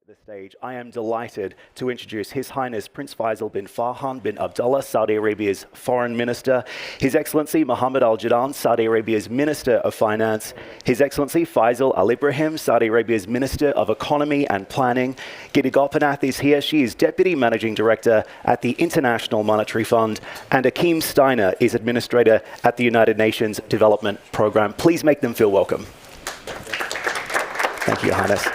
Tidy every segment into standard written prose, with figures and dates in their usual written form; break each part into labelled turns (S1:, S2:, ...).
S1: The stage, I am delighted to introduce His Highness Prince Faisal bin Farhan bin Abdullah, Saudi Arabia's Foreign Minister, His Excellency Mohammed Al Jadaan, Saudi Arabia's Minister of Finance, His Excellency Faisal Al Ibrahim, Saudi Arabia's Minister of Economy and Planning. Gita Gopinath is here. She is Deputy Managing Director at the International Monetary Fund, and Akeem Steiner is Administrator at the United Nations Development Programme. Please make them feel welcome. Thank you, Your Highness.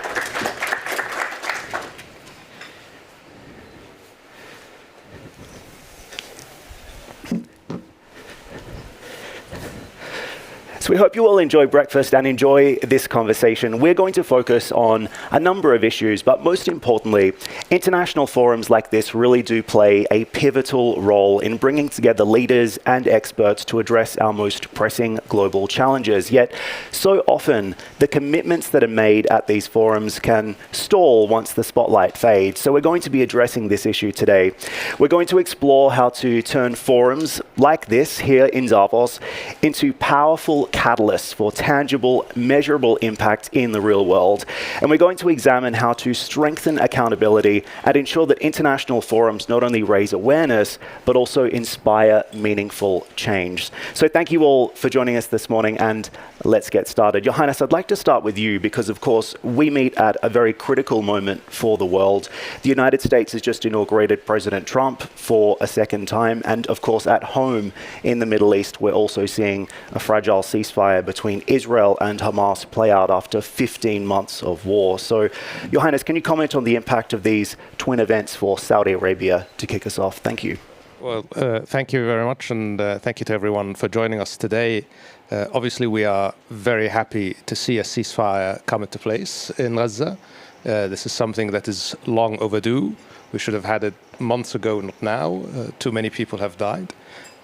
S1: So we hope you all enjoy breakfast and enjoy this conversation. We're going to focus on a number of issues, but most importantly, international forums like this really do play a pivotal role in bringing together leaders and experts to address our most pressing global challenges. Yet, so often, the commitments that are made at these forums can stall once the spotlight fades. So we're going to be addressing this issue today. We're going to explore how to turn forums like this here in Davos into powerful catalysts for tangible, measurable impact in the real world. And we're going to examine how to strengthen accountability and ensure that international forums not only raise awareness, but also inspire meaningful change. So thank you all for joining us this morning, and let's get started. Your Highness, I'd like to start with you because, of course, we meet at a very critical moment for the world. The United States has just inaugurated President Trump for a second time, and of course, at home in the Middle East, we're also seeing a fragile ceasefire between Israel and Hamas play out after 15 months of war. So, Your Highness, can you comment on the impact of these twin events for Saudi Arabia to kick us off? Thank you.
S2: Well, thank you very much, and thank you to everyone for joining us today. Obviously, we are very happy to see a ceasefire come into place in Gaza. This is something that is long overdue. We should have had it months ago, not now. Too many people have died.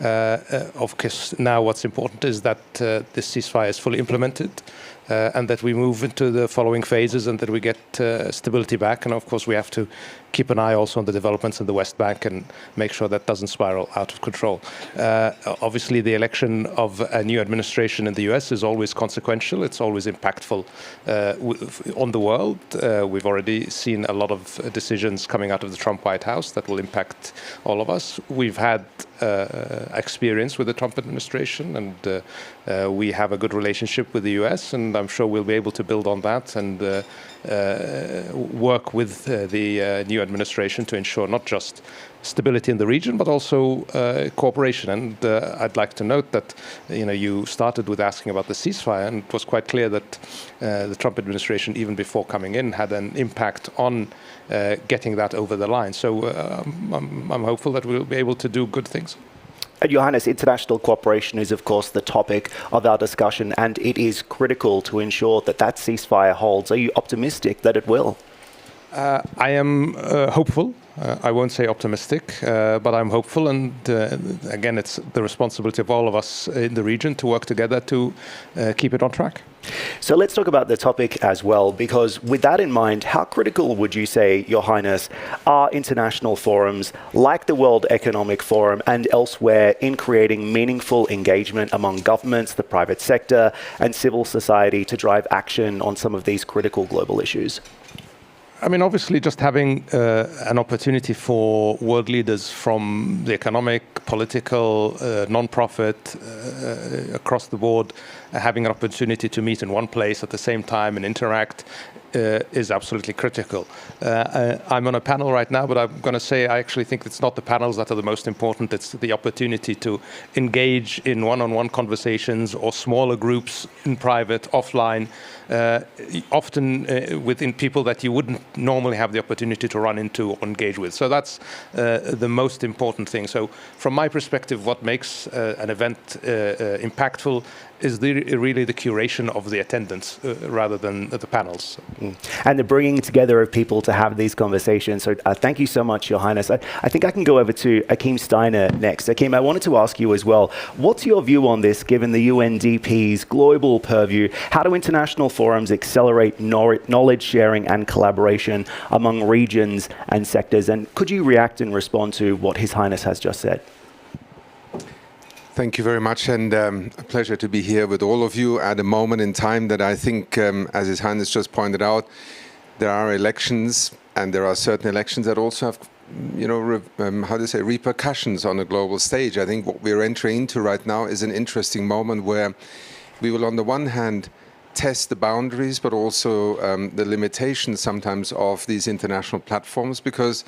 S2: Of course, now what's important is that this ceasefire is fully implemented and that we move into the following phases and that we get stability back. And of course, we have to keep an eye also on the developments in the West Bank and make sure that doesn't spiral out of control. Obviously, the election of a new administration in the US is always consequential. It's always impactful on the world. We've already seen a lot of decisions coming out of the Trump White House that will impact all of us. We've had experience with the Trump administration, and we have a good relationship with the US, and I'm sure we'll be able to build on that and work with the new administration to ensure not just stability in the region, but also cooperation. And I'd like to note that you started with asking about the ceasefire, and it was quite clear that the Trump administration, even before coming in, had an impact on getting that over the line. So I'm hopeful that we'll be able to do good things.
S1: Your Highness, international cooperation is, of course, the topic of our discussion, and it is critical to ensure that that ceasefire holds. Are you optimistic that it will?
S2: I am hopeful. I won't say optimistic, but I'm hopeful. And again, it's the responsibility of all of us in the region to work together to keep it on track.
S1: So let's talk about the topic as well, because with that in mind, how critical would you say, Your Highness, are international forums like the World Economic Forum and elsewhere in creating meaningful engagement among governments, the private sector, and civil society to drive action on some of these critical global issues?
S2: I mean, obviously, just having an opportunity for world leaders from the economic, political, non-profit, across the board, having an opportunity to meet in one place at the same time and interact is absolutely critical. I'm on a panel right now, but I'm going to say I actually think it's not the panels that are the most important. It's the opportunity to engage in one-on-one conversations or smaller groups in private, offline, often within people that you wouldn't normally have the opportunity to run into or engage with. So that's the most important thing. So from my perspective, what makes an event impactful is really the curation of the attendance rather than the panels.
S1: And the bringing together of people to have these conversations. So thank you so much, Your Highness. I think I can go over to Akim Steiner next. Akim, I wanted to ask you as well, what's your view on this, given the UNDP's global purview? How do international forums accelerate knowledge sharing and collaboration among regions and sectors? And could you react and respond to what His Highness has just said?
S3: Thank you very much, and a pleasure to be here with all of you at a moment in time that I think, as His Highness just pointed out, there are elections, and there are certain elections that also have, repercussions on a global stage. I think what we're entering into right now is an interesting moment where we will, on the one hand, test the boundaries, but also the limitations sometimes of these international platforms, because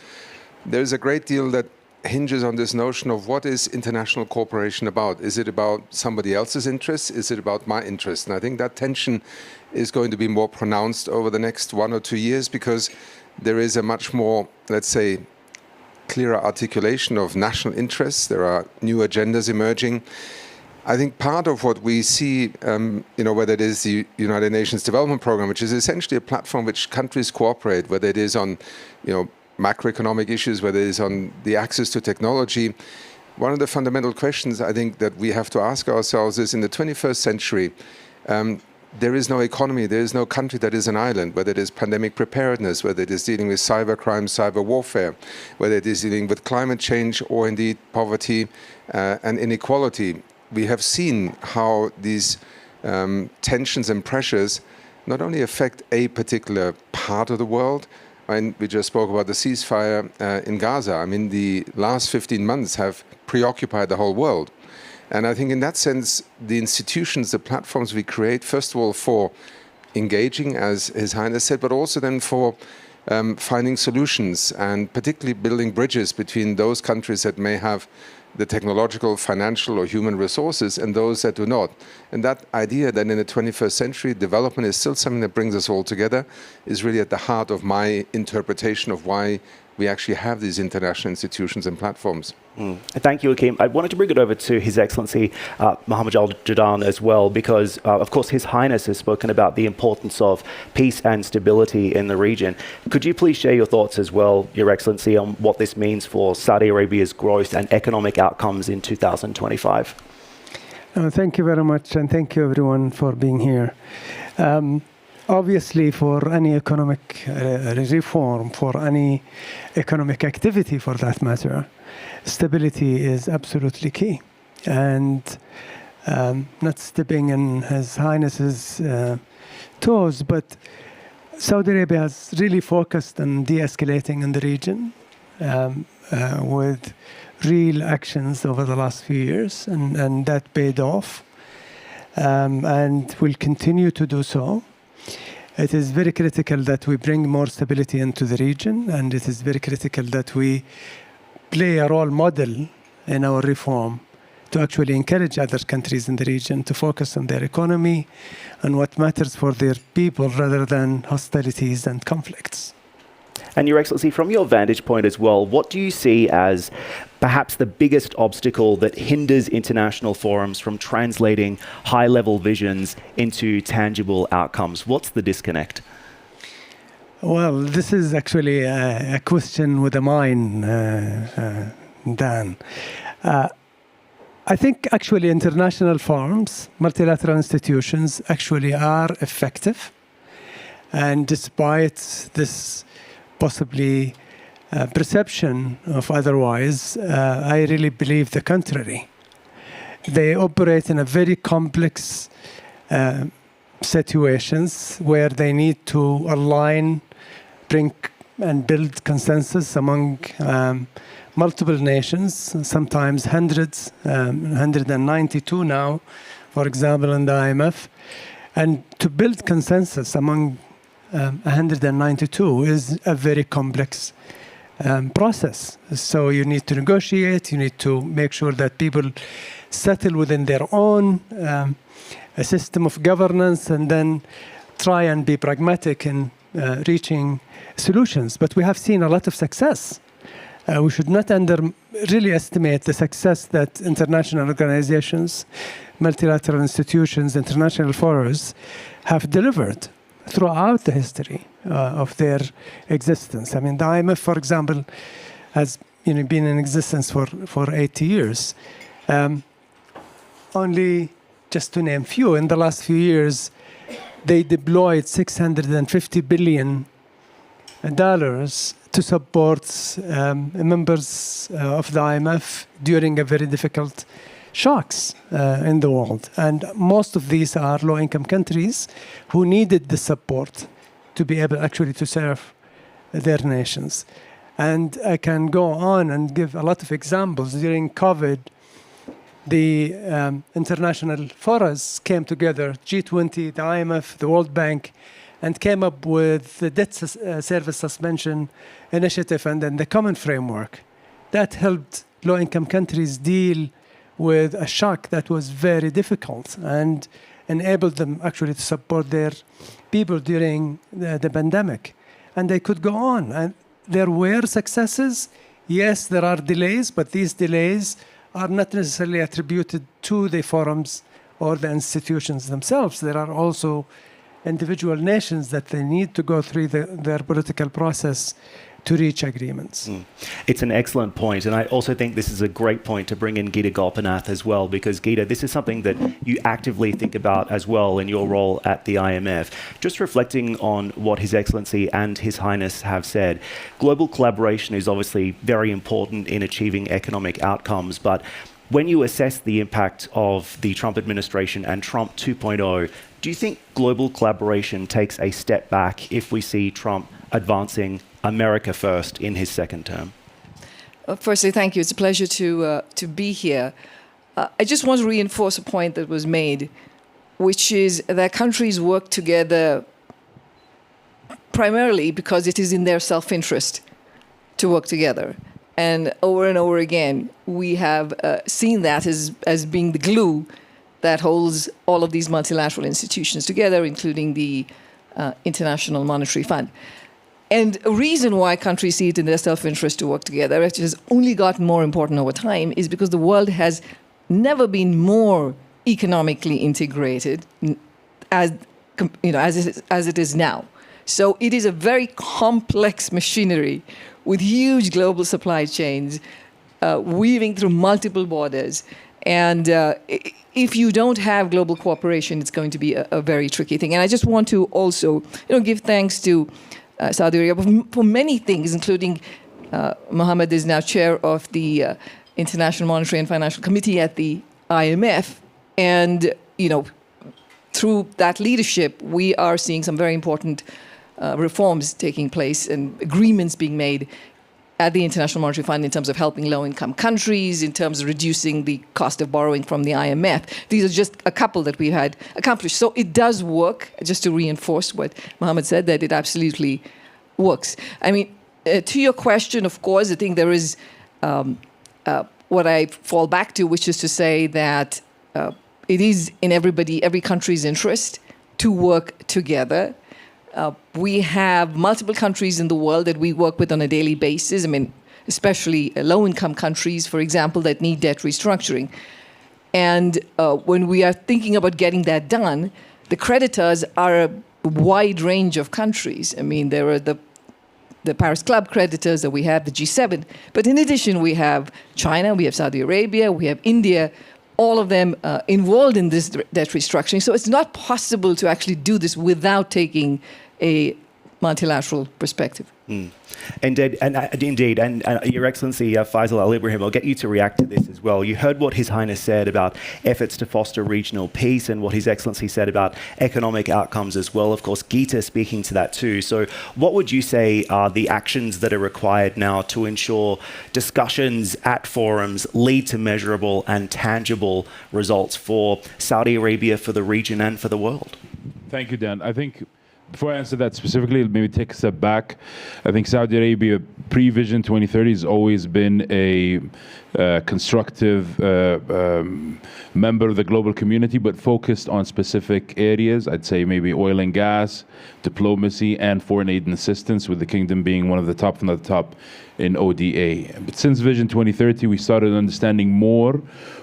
S3: there's a great deal that hinges on this notion of what is international cooperation about. Is it about somebody else's interests? Is it about my interests? And I think that tension is going to be more pronounced over the next 1 or 2 years, because there is a much more, let's say, clearer articulation of national interests. There are new agendas emerging. I think part of what we see, whether it is the United Nations Development Programme, which is essentially a platform which countries cooperate, whether it is on, macroeconomic issues, whether it is on the access to technology. One of the fundamental questions I think that we have to ask ourselves is, in the 21st century, there is no economy, there is no country that is an island, whether it is pandemic preparedness, whether it is dealing with cybercrime, cyber warfare, whether it is dealing with climate change or indeed poverty and inequality. We have seen how these tensions and pressures not only affect a particular part of the world. And we just spoke about the ceasefire in Gaza. I mean, the last 15 months have preoccupied the whole world. And I think in that sense, the institutions, the platforms we create, first of all, for engaging, as His Highness said, but also then for finding solutions and particularly building bridges between those countries that may have the technological, financial, or human resources and those that do not. And that idea that in the 21st century, development is still something that brings us all together is really at the heart of my interpretation of why we actually have these international institutions and platforms.
S1: Thank you, Akim. I wanted to bring it over to His Excellency Mohammed Al-Jadaan as well, because, of course, His Highness has spoken about the importance of peace and stability in the region. Could you please share your thoughts as well, Your Excellency, on what this means for Saudi Arabia's growth and economic outcomes in 2025?
S4: Thank you very much, and thank you, everyone, for being here. Obviously, for any economic reform, for any economic activity for that matter, stability is absolutely key. And not stepping in His Highness's toes, but Saudi Arabia has really focused on de-escalating in the region. with real actions over the last few years, and that paid off, and will continue to do so. It is very critical that we bring more stability into the region, and it is very critical that we play a role model in our reform to actually encourage other countries in the region to focus on their economy and what matters for their people rather than hostilities and conflicts.
S1: And Your Excellency, from your vantage point as well, what do you see as perhaps the biggest obstacle that hinders international forums from translating high-level visions into tangible outcomes? What's the disconnect?
S4: Well, this is actually a question with a mine, Dan. I think actually international forums, multilateral institutions actually are effective. And despite this possibly perception of otherwise, I really believe the contrary. They operate in a very complex situations where they need to align, bring and build consensus among multiple nations, sometimes hundreds, 192 now, for example, in the IMF. And to build consensus among 192 is a very complex process. So you need to negotiate, you need to make sure that people settle within their own a system of governance, and then try and be pragmatic in reaching solutions. But we have seen a lot of success. We should not really estimate the success that international organizations, multilateral institutions, international forums have delivered throughout the history of their existence. I mean, the IMF, for example, has been in existence for 80 years. Only, just to name few, in the last few years, they deployed $650 billion to support members of the IMF during a very difficult shocks in the world. And most of these are low-income countries who needed the support to be able actually to serve their nations. And I can go on and give a lot of examples. During COVID, the international forums came together, G20, the IMF, the World Bank, and came up with the debt service suspension initiative and then the common framework. That helped low-income countries deal with a shock that was very difficult and enabled them actually to support their people during the pandemic. And they could go on. And there were successes. Yes, there are delays, but these delays are not necessarily attributed to the forums or the institutions themselves. There are also individual nations that they need to go through their political process to reach agreements.
S1: It's an excellent point, and I also think this is a great point to bring in Gita Gopinath as well, because Gita, this is something that you actively think about as well in your role at the IMF. Just reflecting on what His Excellency and His Highness have said, global collaboration is obviously very important in achieving economic outcomes, but when you assess the impact of the Trump administration and Trump 2.0, do you think global collaboration takes a step back if we see Trump advancing America first in his second term?
S5: Firstly, thank you. It's a pleasure to be here. I just want to reinforce a point that was made, which is that countries work together primarily because it is in their self-interest to work together. And over again, we have seen that as being the glue that holds all of these multilateral institutions together, including the International Monetary Fund. And a reason why countries see it in their self-interest to work together, which has only gotten more important over time, is because the world has never been more economically integrated as it is now. So it is a very complex machinery with huge global supply chains weaving through multiple borders. And if you don't have global cooperation, it's going to be a very tricky thing. And I just want to also give thanks to Saudi Arabia for many things, including Mohammed is now chair of the International Monetary and Financial Committee at the IMF. And, through that leadership, we are seeing some very important reforms taking place and agreements being made at the International Monetary Fund in terms of helping low-income countries, in terms of reducing the cost of borrowing from the IMF. These are just a couple that we had accomplished. So it does work, just to reinforce what Mohammed said, that it absolutely works. I mean, to your question, of course, I think there is what I fall back to, which is to say that it is in every country's interest to work together. We have multiple countries in the world that we work with on a daily basis. I mean, especially low-income countries, for example, that need debt restructuring. And when we are thinking about getting that done, the creditors are a wide range of countries. I mean, there are the Paris Club creditors that we have, the G7. But in addition, we have China, we have Saudi Arabia, we have India, all of them involved in this debt restructuring. So it's not possible to actually do this without taking a multilateral perspective.
S1: Indeed, and Your Excellency Faisal Al Ibrahim, I'll get you to react to this as well. You heard what His Highness said about efforts to foster regional peace and what His Excellency said about economic outcomes as well. Of course, Geeta speaking to that too. So what would you say are the actions that are required now to ensure discussions at forums lead to measurable and tangible results for Saudi Arabia, for the region and for the world?
S6: Thank you, Dan. I think before I answer that specifically, maybe take a step back. I think Saudi Arabia, pre-Vision 2030, has always been a constructive member of the global community, but focused on specific areas. I'd say maybe oil and gas, diplomacy, and foreign aid and assistance, with the kingdom being one of the top, if not the top, in ODA. But since Vision 2030, we started understanding more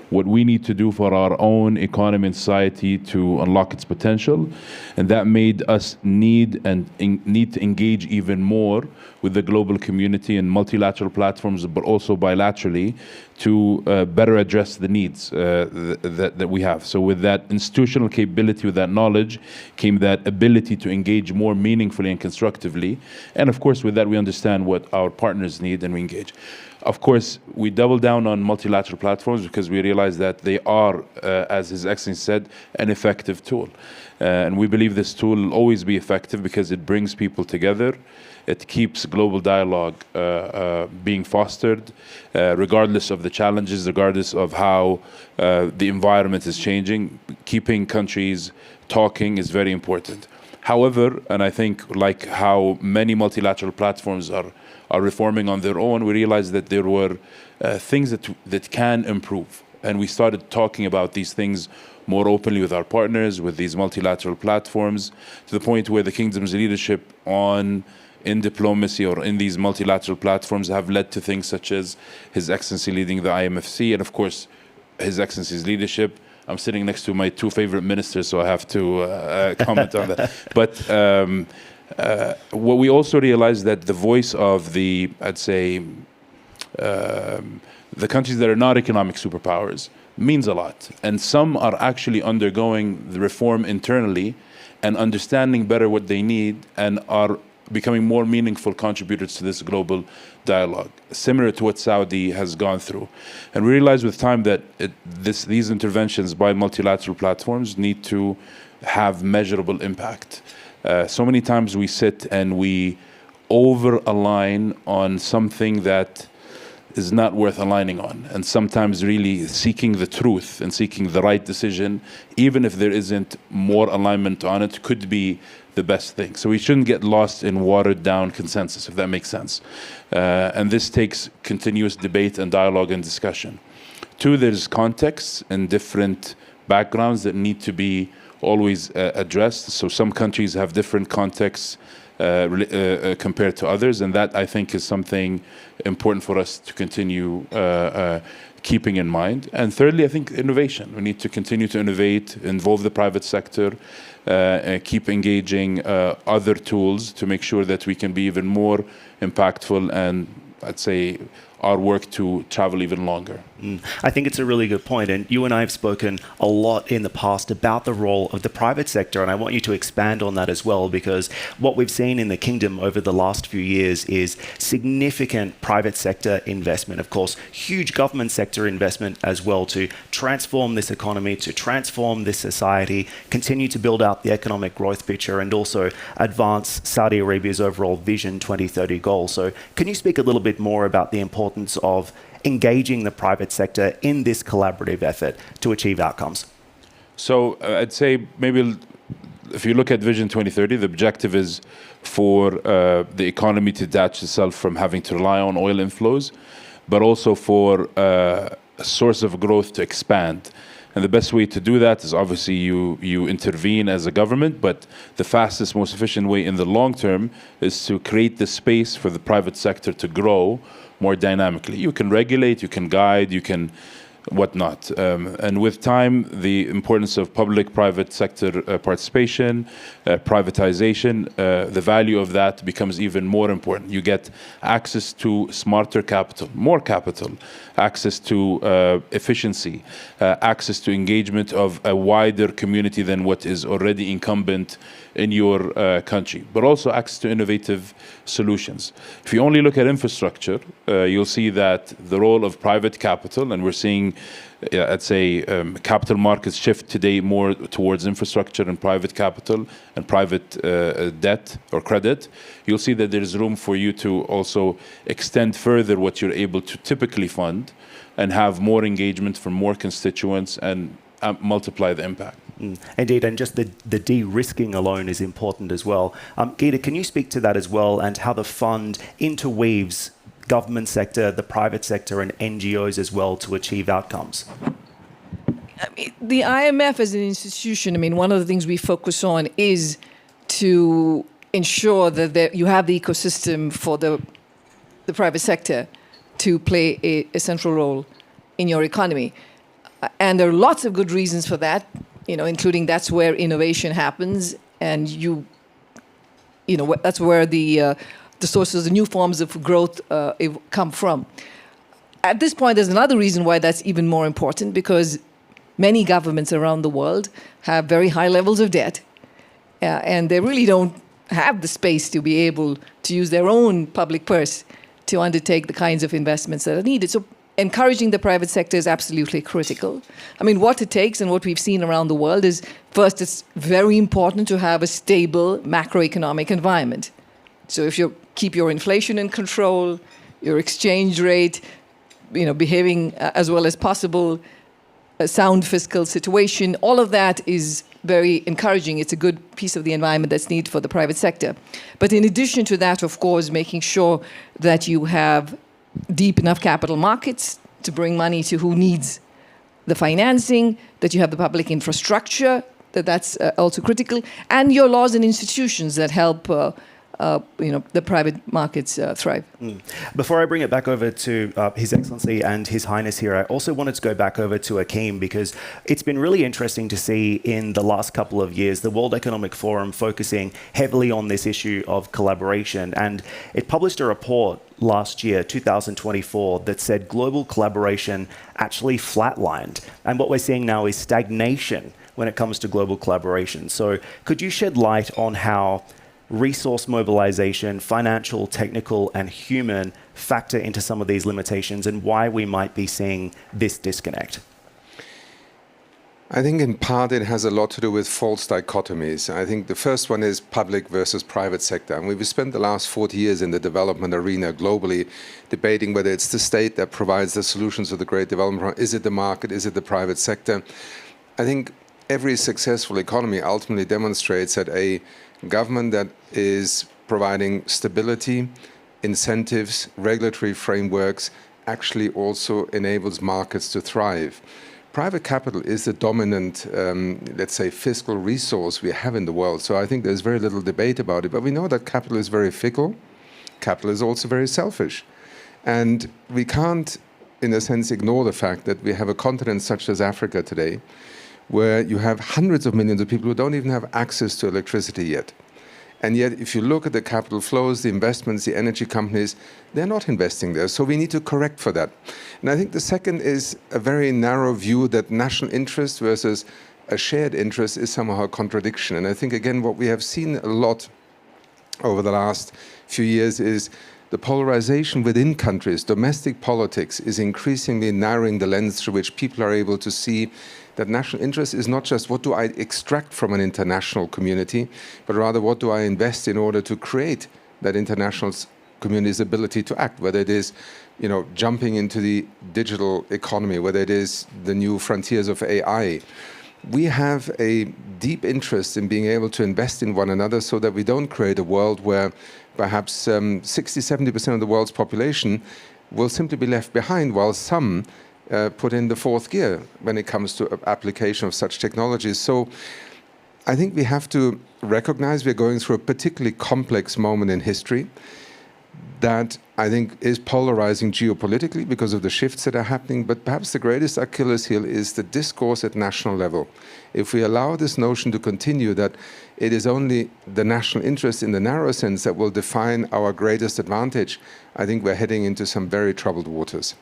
S6: what we need to do for our own economy and society to unlock its potential. And that made us need to engage even more with the global community and multilateral platforms, but also bilaterally, to better address the needs that we have. So with that institutional capability, with that knowledge, came that ability to engage more meaningfully and constructively. And of course, with that, we understand what our partners need and we engage. Of course, we double down on multilateral platforms because we realize that they are, as His Excellency said, an effective tool. And we believe this tool will always be effective because it brings people together. It keeps global dialogue being fostered, regardless of the challenges, regardless of how the environment is changing. Keeping countries talking is very important. However, and I think like how many multilateral platforms are reforming on their own, we realized that there were things that can improve. And we started talking about these things more openly with our partners, with these multilateral platforms, to the point where the kingdom's leadership in diplomacy or in these multilateral platforms have led to things such as His Excellency leading the IMFC, and of course, His Excellency's leadership. I'm sitting next to my two favorite ministers, so I have to comment on that. But what we also realized that the voice of the, I'd say, the countries that are not economic superpowers means a lot. And some are actually undergoing the reform internally and understanding better what they need and are becoming more meaningful contributors to this global dialogue, similar to what Saudi has gone through. And we realize with time that these interventions by multilateral platforms need to have measurable impact. So many times we sit and we over-align on something that is not worth aligning on, and sometimes really seeking the truth and seeking the right decision, even if there isn't more alignment on it, could be the best thing. So we shouldn't get lost in watered down consensus, if that makes sense. And this takes continuous debate and dialogue and discussion. Two, there's contexts and different backgrounds that need to be always addressed. So some countries have different contexts compared to others, and that I think is something important for us to continue keeping in mind. And thirdly, I think innovation. We need to continue to innovate, involve the private sector, keep engaging other tools to make sure that we can be even more impactful and, I'd say, our work to travel even longer.
S1: I think it's a really good point. And you and I have spoken a lot in the past about the role of the private sector. And I want you to expand on that as well, because what we've seen in the kingdom over the last few years is significant private sector investment. Of course, huge government sector investment as well to transform this economy, to transform this society, continue to build out the economic growth picture, and also advance Saudi Arabia's overall Vision 2030 goal. So can you speak a little bit more about the importance of engaging the private sector in this collaborative effort to achieve outcomes?
S6: So I'd say maybe if you look at Vision 2030, the objective is for the economy to detach itself from having to rely on oil inflows, but also for a source of growth to expand. And the best way to do that is obviously you intervene as a government, but the fastest, most efficient way in the long term is to create the space for the private sector to grow more dynamically. You can regulate, you can guide, you can whatnot. And with time, the importance of public-private sector participation, privatization, the value of that becomes even more important. You get access to smarter capital, more capital, access to efficiency, access to engagement of a wider community than what is already incumbent in your country, but also access to innovative solutions. If you only look at infrastructure, you'll see that the role of private capital, and we're seeing, I'd say, capital markets shift today more towards infrastructure and private capital and private debt or credit. You'll see that there is room for you to also extend further what you're able to typically fund and have more engagement from more constituents and multiply the impact.
S1: Indeed, and just the de-risking alone is important as well. Geeta, can you speak to that as well, and how the fund interweaves government sector, the private sector, and NGOs as well to achieve outcomes?
S5: I mean, the IMF as an institution, I mean, one of the things we focus on is to ensure that you have the ecosystem for the private sector to play a central role in your economy. And there are lots of good reasons for that, including that's where innovation happens, and that's where the sources, the new forms of growth come from. At this point, there's another reason why that's even more important, because many governments around the world have very high levels of debt, and they really don't have the space to be able to use their own public purse to undertake the kinds of investments that are needed. So encouraging the private sector is absolutely critical. I mean, what it takes and what we've seen around the world is, first, it's very important to have a stable macroeconomic environment. So if you keep your inflation in control, your exchange rate, behaving as well as possible, a sound fiscal situation, all of that is very encouraging. It's a good piece of the environment that's needed for the private sector. But in addition to that, of course, making sure that you have deep enough capital markets to bring money to who needs the financing, that you have the public infrastructure, that's also critical, and your laws and institutions that help the private markets thrive.
S1: Before I bring it back over to His Excellency and His Highness here, I also wanted to go back over to Akeem, because it's been really interesting to see in the last couple of years the World Economic Forum focusing heavily on this issue of collaboration. And it published a report last year, 2024, that said global collaboration actually flatlined. And what we're seeing now is stagnation when it comes to global collaboration. So could you shed light on how resource mobilization, financial, technical, and human factor into some of these limitations, and why we might be seeing this disconnect?
S3: I think in part it has a lot to do with false dichotomies. I think the first one is public versus private sector. And we've spent the last 40 years in the development arena globally debating whether it's the state that provides the solutions to the great development. Is it the market? Is it the private sector? I think every successful economy ultimately demonstrates that a government that is providing stability, incentives, regulatory frameworks actually also enables markets to thrive. Private capital is the dominant, let's say, fiscal resource we have in the world. So I think there's very little debate about it. But we know that capital is very fickle. Capital is also very selfish. And we can't, in a sense, ignore the fact that we have a continent such as Africa today, where you have hundreds of millions of people who don't even have access to electricity yet. And yet, if you look at the capital flows, the investments, the energy companies, they're not investing there. So we need to correct for that. And I think the second is a very narrow view that national interest versus a shared interest is somehow a contradiction. And I think, again, what we have seen a lot over the last few years is the polarization within countries. Domestic politics is increasingly narrowing the lens through which people are able to see that national interest is not just what do I extract from an international community, but rather what do I invest in order to create that international community's ability to act, whether it is jumping into the digital economy, whether it is the new frontiers of AI. We have a deep interest in being able to invest in one another so that we don't create a world where perhaps 60-70% of the world's population will simply be left behind, while some put in the fourth gear when it comes to application of such technologies. So I think we have to recognize we're going through a particularly complex moment in history that I think is polarizing geopolitically because of the shifts that are happening. But perhaps the greatest Achilles heel is the discourse at national level. If we allow this notion to continue that it is only the national interest in the narrow sense that will define our greatest advantage, I think we're heading into some very troubled waters.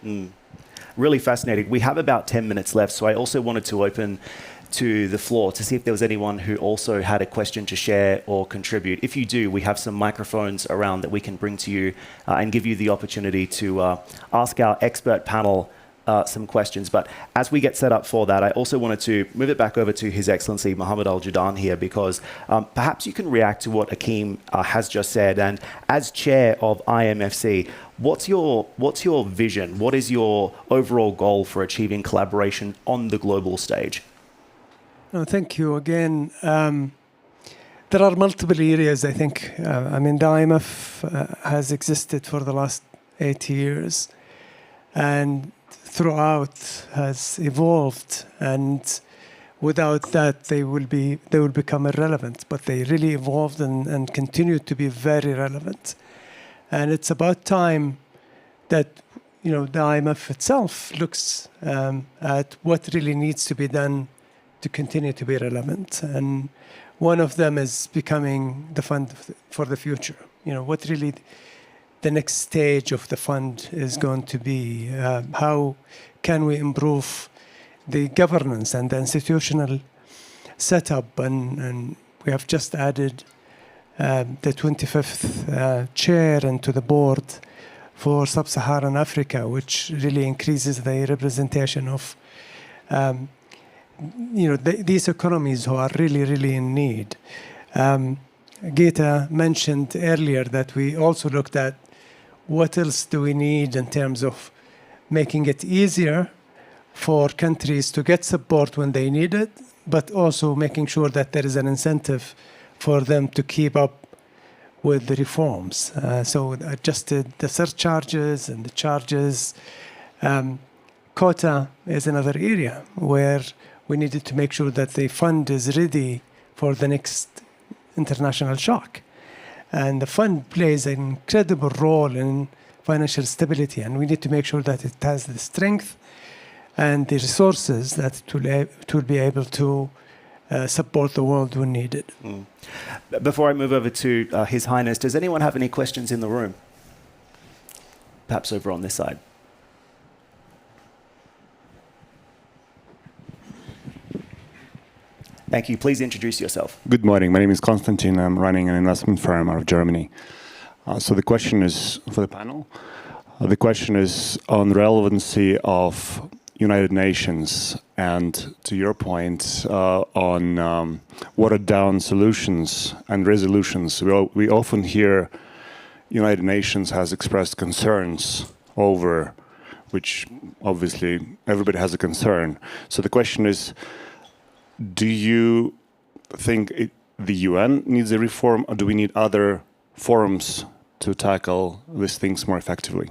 S1: Really fascinating. We have about 10 minutes left, so I also wanted to open to the floor to see if there was anyone who also had a question to share or contribute. If you do, we have some microphones around that we can bring to you and give you the opportunity to ask our expert panel some questions. But as we get set up for that, I also wanted to move it back over to His Excellency Mohammed Al-Judaan here, because perhaps you can react to what Akeem has just said. And as chair of IMFC, what's your vision? What is your overall goal for achieving collaboration on the global stage?
S4: No, thank you again. There are multiple areas, I think. I mean, the IMF has existed for the last 8 years, and throughout has evolved, and without that they will become irrelevant, but they really evolved and continue to be very relevant. And it's about time that the IMF itself looks at what really needs to be done to continue to be relevant. And one of them is becoming the fund for the future. What really the next stage of the fund is going to be. How can we improve the governance and the institutional setup? And we have just added the 25th chair into the board for Sub-Saharan Africa, which really increases the representation of these economies who are really, really in need. Gita mentioned earlier that we also looked at what else do we need in terms of making it easier for countries to get support when they need it, but also making sure that there is an incentive for them to keep up with the reforms. So adjusted the surcharges and the charges. Quota is another area where we needed to make sure that the fund is ready for the next international shock. And the fund plays an incredible role in financial stability, and we need to make sure that it has the strength and the resources that it will be able to support the world when needed.
S1: Before I move over to His Highness, does anyone have any questions in the room? Perhaps over on this side. Thank you. Please introduce yourself.
S7: Good morning. My name is Konstantin. I'm running an investment firm out of Germany. So the question is for the panel. The question is on relevancy of United Nations, and to your point on watered down solutions and resolutions. We often hear United Nations has expressed concerns over, which obviously everybody has a concern. So the question is, do you think the UN needs a reform, or do we need other forums to tackle these things more effectively?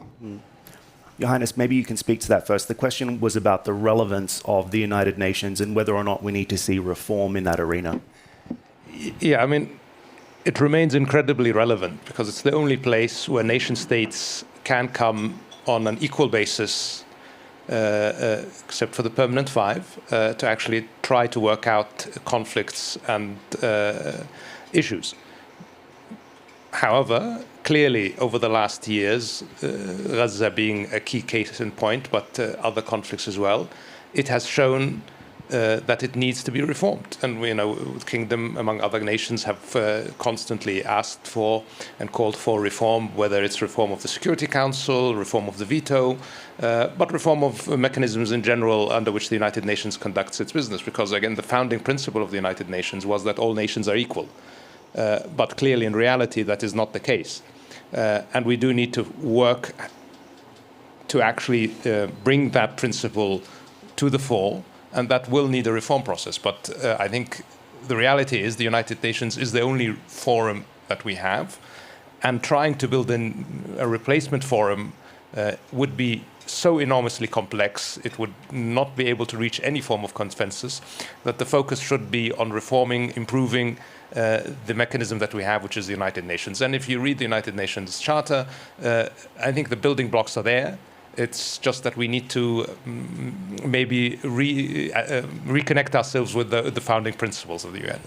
S1: Your Highness, maybe you can speak to that first. The question was about the relevance of the United Nations and whether or not we need to see reform in that arena.
S2: Yeah, I mean, it remains incredibly relevant because it's the only place where nation states can come on an equal basis, except for the permanent five, to actually try to work out conflicts and issues. However, clearly over the last years, Gaza being a key case in point, but other conflicts as well, it has shown that it needs to be reformed. And we know the Kingdom, among other nations, have constantly asked for and called for reform, whether it's reform of the Security Council, reform of the veto, but reform of mechanisms in general under which the United Nations conducts its business. Because again, the founding principle of the United Nations was that all nations are equal. But clearly in reality, that is not the case. And we do need to work to actually bring that principle to the fore, and that will need a reform process. But I think the reality is the United Nations is the only forum that we have, and trying to build in a replacement forum would be so enormously complex, it would not be able to reach any form of consensus, that the focus should be on reforming, improving the mechanism that we have, which is the United Nations. And if you read the United Nations Charter, I think the building blocks are there. It's just that we need to maybe reconnect ourselves with the founding principles of the UN.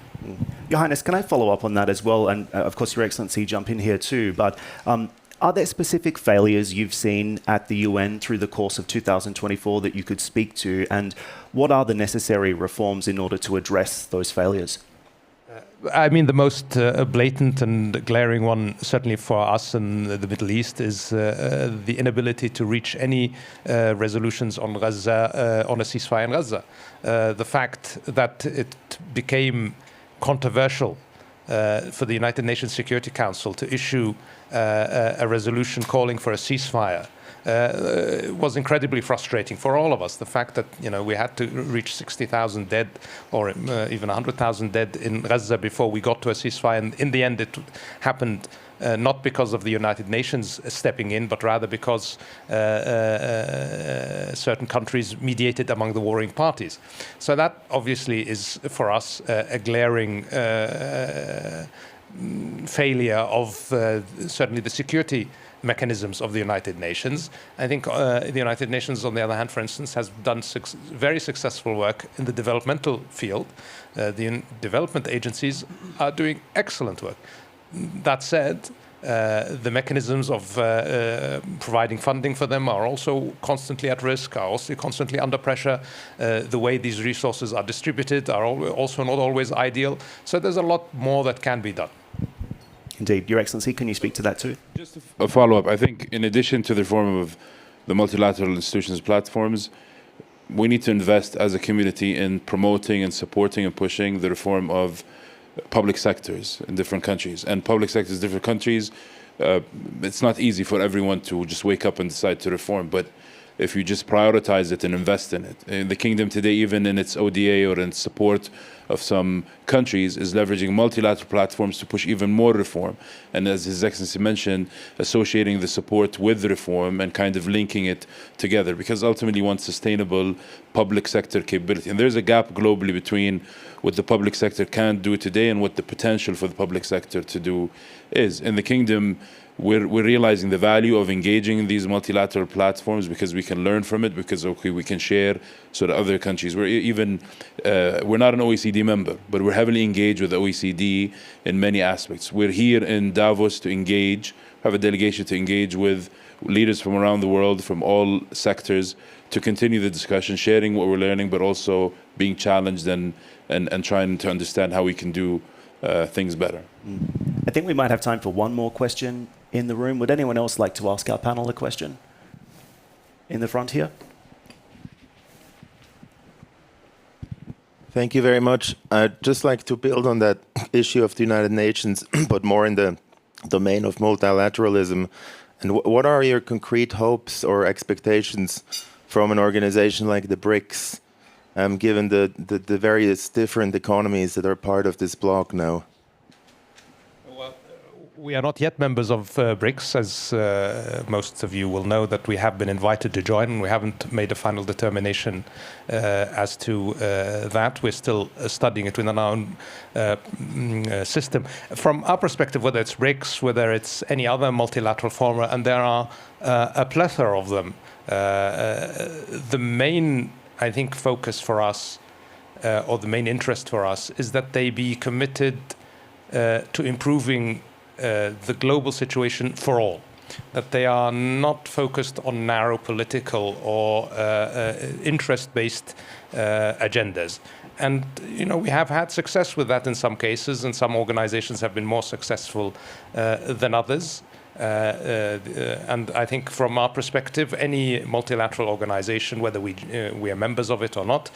S1: Your Highness, can I follow up on that as well? And of course, Your Excellency, jump in here too. But are there specific failures you've seen at the UN through the course of 2024 that you could speak to? And what are the necessary reforms in order to address those failures?
S2: I mean, the most blatant and glaring one, certainly for us in the Middle East, is the inability to reach any resolutions on Gaza, on a ceasefire in Gaza. The fact that it became controversial for the United Nations Security Council to issue a resolution calling for a ceasefire was incredibly frustrating for all of us. The fact that we had to reach 60,000 dead, or even 100,000 dead in Gaza before we got to a ceasefire, and in the end it happened not because of the United Nations stepping in, but rather because certain countries mediated among the warring parties. So that obviously is for us a glaring failure of certainly the security mechanisms of the United Nations. I think the United Nations, on the other hand, for instance, has done very successful work in the developmental field. The development agencies are doing excellent work. That said, the mechanisms of providing funding for them are also constantly at risk, are also constantly under pressure. The way these resources are distributed are also not always ideal. So there's a lot more that can be done.
S1: Indeed. Your Excellency, can you speak to that too?
S6: Just a follow-up. I think in addition to the reform of the multilateral institutions platforms, we need to invest as a community in promoting and supporting and pushing the reform of public sectors in different countries. And public sectors in different countries, it's not easy for everyone to just wake up and decide to reform, but if you just prioritize it and invest in it. In the Kingdom today, even in its ODA or in support of some countries, is leveraging multilateral platforms to push even more reform. And as His Excellency mentioned, associating the support with the reform and kind of linking it together, because ultimately you want sustainable public sector capability. And there's a gap globally between what the public sector can do today and what the potential for the public sector to do is. In the Kingdom, we're realizing the value of engaging in these multilateral platforms because we can learn from it, because we can share sort of other countries. We're not an OECD member, but we're heavily engaged with the OECD in many aspects. We're here in Davos to engage, have a delegation to engage with leaders from around the world, from all sectors, to continue the discussion, sharing what we're learning, but also being challenged and trying to understand how we can do things better.
S1: I think we might have time for one more question in the room. Would anyone else like to ask our panel a question? In the front here.
S8: Thank you very much. I'd just like to build on that issue of the United Nations, but more in the domain of multilateralism. And what are your concrete hopes or expectations from an organization like the BRICS, given the various different economies that are part of this bloc now?
S2: We are not yet members of BRICS, as most of you will know, that we have been invited to join, and we haven't made a final determination as to that. We're still studying it within our own system. From our perspective, whether it's BRICS, whether it's any other multilateral forum, and there are a plethora of them, the main, I think, focus for us, or the main interest for us, is that they be committed to improving the global situation for all. That they are not focused on narrow political or interest-based agendas. And we have had success with that in some cases, and some organizations have been more successful than others. And I think from our perspective, any multilateral organization, whether we are members of it or not,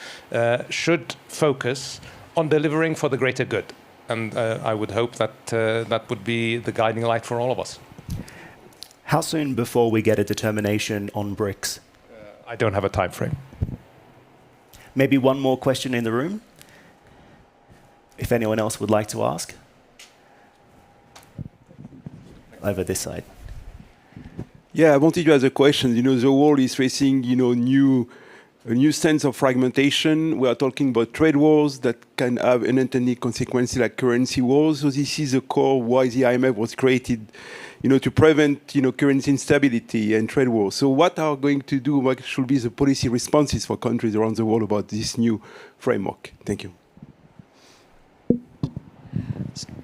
S2: should focus on delivering for the greater good. And I would hope that that would be the guiding light for all of us.
S1: How soon before we get a determination on BRICS?
S2: I don't have a time frame.
S1: Maybe one more question in the room, if anyone else would like to ask. Over this side.
S9: Yeah, I wanted to ask a question. The world is facing, a new sense of fragmentation. We are talking about trade wars that can have unintended consequences like currency wars. So this is the core why the IMF was created, to prevent, currency instability and trade wars. So what should be the policy responses for countries around the world about this new framework? Thank you.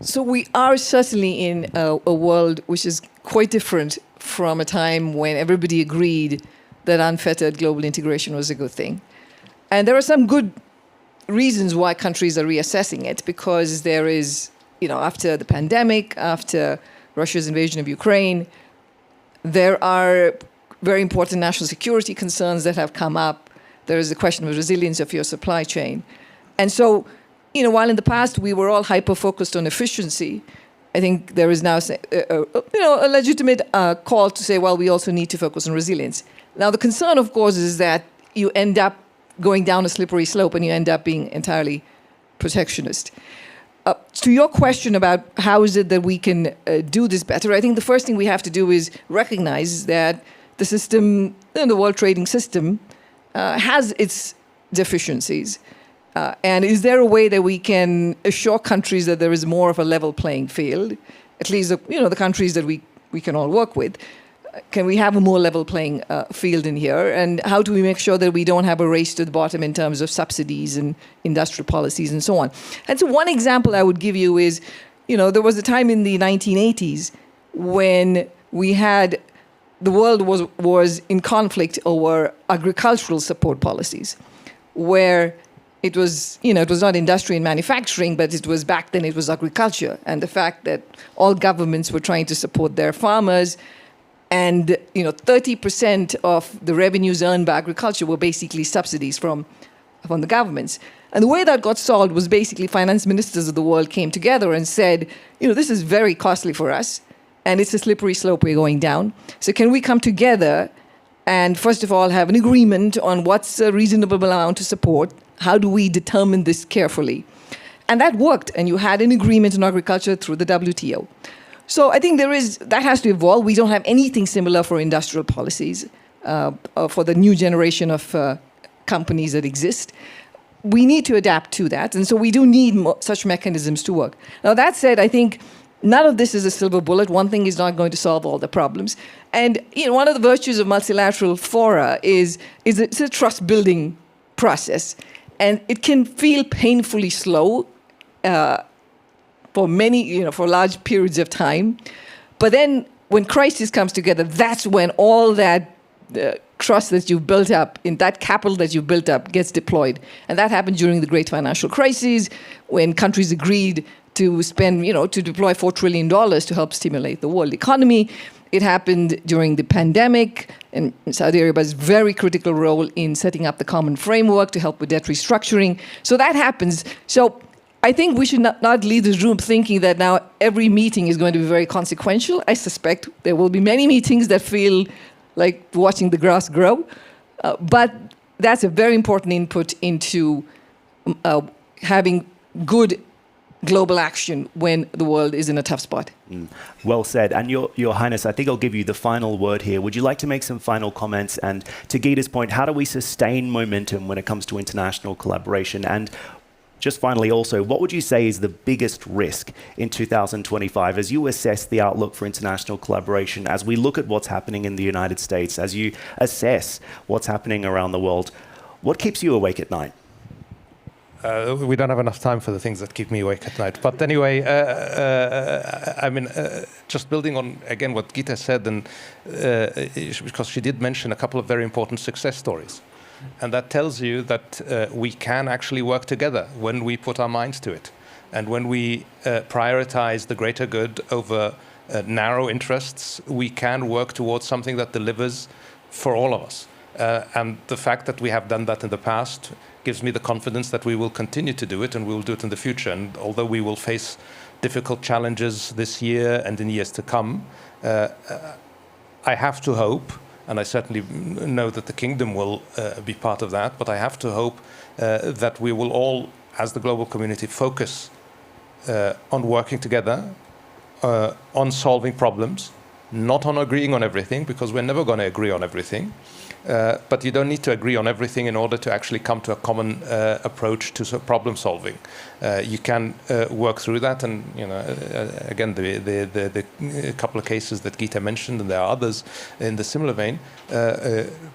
S5: So we are certainly in a world which is quite different from a time when everybody agreed that unfettered global integration was a good thing. And there are some good reasons why countries are reassessing it, because there is, after the pandemic, after Russia's invasion of Ukraine, there are very important national security concerns that have come up. There is the question of resilience of your supply chain. And so, while in the past we were all hyper-focused on efficiency, I think there is now a legitimate call to say, well, we also need to focus on resilience. Now, the concern, of course, is that you end up going down a slippery slope and you end up being entirely protectionist. To your question about how is it that we can do this better, I think the first thing we have to do is recognize that the system, the world trading system, has its deficiencies. And is there a way that we can assure countries that there is more of a level playing field, at least the countries that we can all work with? Can we have a more level playing field in here? And how do we make sure that we don't have a race to the bottom in terms of subsidies and industrial policies and so on? And so one example I would give you is, there was a time in the 1980s when the world was in conflict over agricultural support policies, where it was not industry and manufacturing, but back then it was agriculture. And the fact that all governments were trying to support their farmers, and 30% of the revenues earned by agriculture were basically subsidies from the governments. And the way that got solved was basically finance ministers of the world came together and said, this is very costly for us, and it's a slippery slope we're going down. So can we come together and first of all have an agreement on what's a reasonable amount to support? How do we determine this carefully? And that worked, and you had an agreement on agriculture through the WTO. So I think that has to evolve. We don't have anything similar for industrial policies, for the new generation of companies that exist. We need to adapt to that, and so we do need such mechanisms to work. Now, that said, I think none of this is a silver bullet. One thing is not going to solve all the problems. And one of the virtues of multilateral fora is it's a trust-building process. And it can feel painfully slow for large periods of time. But then when crisis comes together, that's when all that trust that you've built up, in that capital that you've built up, gets deployed. And that happened during the great financial crisis, when countries agreed to spend, to deploy $4 trillion to help stimulate the world economy. It happened during the pandemic, and Saudi Arabia's very critical role in setting up the common framework to help with debt restructuring. So that happens. So I think we should not leave this room thinking that now every meeting is going to be very consequential. I suspect there will be many meetings that feel like watching the grass grow. But that's a very important input into having good global action when the world is in a tough spot.
S1: Well said. And Your Highness, I think I'll give you the final word here. Would you like to make some final comments? And to Gita's point, how do we sustain momentum when it comes to international collaboration? And just finally also, what would you say is the biggest risk in 2025 as you assess the outlook for international collaboration, as we look at what's happening in the United States, as you assess what's happening around the world? What keeps you awake at night?
S2: We don't have enough time for the things that keep me awake at night. But anyway, I mean, just building on, again, what Gita said, and because she did mention a couple of very important success stories. And that tells you that we can actually work together when we put our minds to it. And when we prioritize the greater good over narrow interests, we can work towards something that delivers for all of us. And the fact that we have done that in the past gives me the confidence that we will continue to do it, and we will do it in the future. And although we will face difficult challenges this year and in years to come, I have to hope, and I certainly know that the Kingdom will be part of that, but I have to hope that we will all, as the global community, focus on working together, on solving problems, not on agreeing on everything, because we're never going to agree on everything. But you don't need to agree on everything in order to actually come to a common approach to problem solving. You can work through that, and again, the couple of cases that Gita mentioned, and there are others in the similar vein,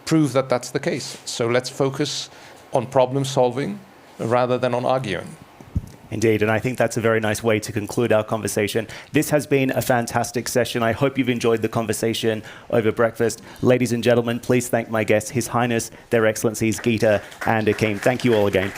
S2: prove that that's the case. So let's focus on problem solving rather than on arguing.
S1: Indeed, and I think that's a very nice way to conclude our conversation. This has been a fantastic session. I hope you've enjoyed the conversation over breakfast. Ladies and gentlemen, please thank my guests, His Highness, Their Excellencies Gita and Akeem. Thank you all again.